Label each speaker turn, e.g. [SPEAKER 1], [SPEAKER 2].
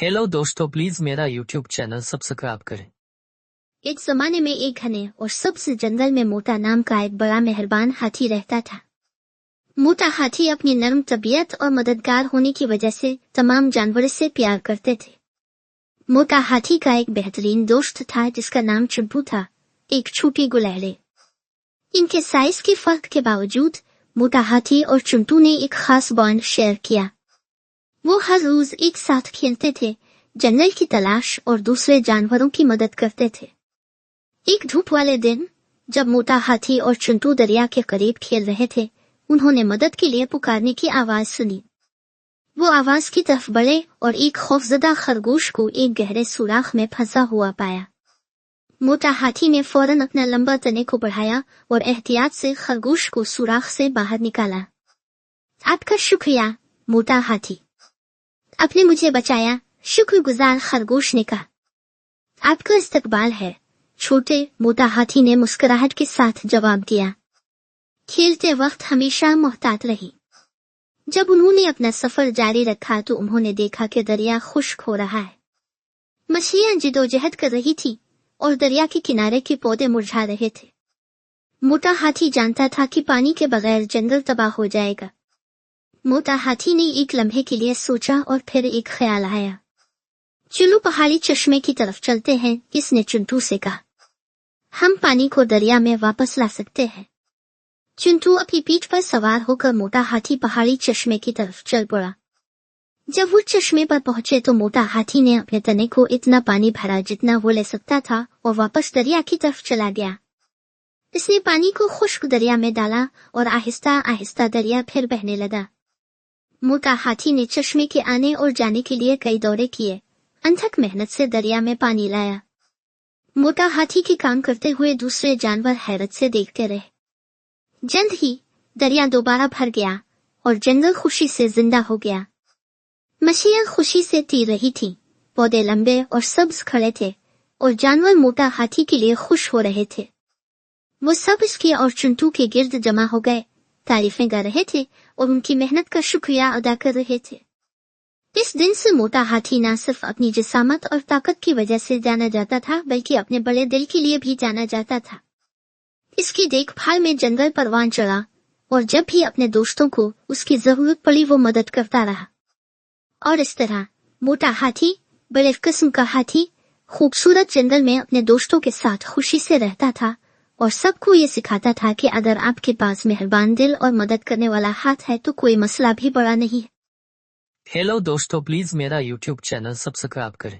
[SPEAKER 1] Hello दोस्तों, please मेरा YouTube channel subscribe करें।
[SPEAKER 2] एक जमाने में एक घने और सबसे जंगल में मोटा नाम का एक बड़ा मेहरबान हाथी रहता था। मोटा हाथी अपनी नरम तबीयत और मददगार होने की वजह से तमाम जानवरों से प्यार करते थे। मोटा हाथी का एक बेहतरीन दोस्त था जिसका नाम चिंटू था, एक छोटी गुलहले। इनके साइज के फर्क के बावजूद मोटा हाथी और चिंटू ने एक खास बॉन्ड शेयर किया। वो हर रोज एक साथ खेलते थे, जंगल की तलाश और दूसरे जानवरों की मदद करते थे। एक धूप वाले दिन जब मोटा हाथी और चिंटू दरिया के करीब खेल रहे थे, उन्होंने मदद के लिए पुकारने की आवाज सुनी। वो आवाज की तरफ बढ़े और एक खौफजदा खरगोश को एक गहरे सुराख में फंसा हुआ पाया। मोटा हाथी ने फौरन अपना लंबा तने को बढ़ाया और एहतियात से खरगोश को सुराख से बाहर निकाला। आपका शुक्रिया मोटा हाथी, आपने मुझे बचाया, शुक्रगुजार खरगोश ने कहा। आपका इस्तकबाल है छोटे, मोटा हाथी ने मुस्कुराहट के साथ जवाब दिया। खेलते वक्त हमेशा मोहतात रही। जब उन्होंने अपना सफर जारी रखा तो उन्होंने देखा कि दरिया खुश्क हो रहा है। मछलियां जिदोजहद कर रही थी और दरिया के किनारे के पौधे मुरझा रहे थे। मोटा हाथी जानता था कि पानी के बगैर जंगल तबाह हो जाएगा। मोटा हाथी ने एक लम्हे के लिए सोचा और फिर एक ख्याल आया। चलो पहाड़ी चश्मे की तरफ चलते हैं, किसने चिंटू से कहा। हम पानी को दरिया में वापस ला सकते हैं। चिंटू अपनी पीठ पर सवार होकर मोटा हाथी पहाड़ी चश्मे की तरफ चल पड़ा। जब वो चश्मे पर पहुंचे तो मोटा हाथी ने अपने तने को इतना पानी भरा जितना वो ले सकता था और वापस दरिया की तरफ चला गया। इसने पानी को खुश्क दरिया में डाला और आहिस्ता आहिस्ता दरिया फिर बहने लगा। मोटा हाथी ने चश्मे के आने और जाने के लिए कई दौरे किए, अथक मेहनत से दरिया में पानी लाया। मोटा हाथी के काम करते हुए दूसरे जानवर हैरत से देखते रहे। जल्द ही दरिया दोबारा भर गया और जंगल खुशी से जिंदा हो गया। मछलियां खुशी से तैर रही थीं, पौधे लंबे और सब्ज खड़े थे और जानवर मोटा हाथी के लिए खुश हो रहे थे। वो सब इसके और चिंटू के गिर्द जमा हो गए, तारीफें गा रहे थे और उनकी मेहनत का शुक्रिया अदा कर रहे थे। इस दिन से मोटा हाथी न सिर्फ अपनी जिसामत और ताकत की वजह से जाना जाता था बल्कि अपने बड़े दिल के लिए भी जाना जाता था। इसकी देखभाल में जंगल परवान चढ़ा और जब भी अपने दोस्तों को उसकी जरूरत पड़ी वो मदद करता रहा। और इस तरह मोटा हाथी, बड़े किस्म का हाथी, खूबसूरत जंगल में अपने दोस्तों के साथ खुशी से रहता था और सबको ये सिखाता था कि अगर आपके पास मेहरबान दिल और मदद करने वाला हाथ है तो कोई मसला भी बड़ा नहीं है।
[SPEAKER 1] हेलो दोस्तों, प्लीज मेरा यूट्यूब चैनल सब्सक्राइब करें।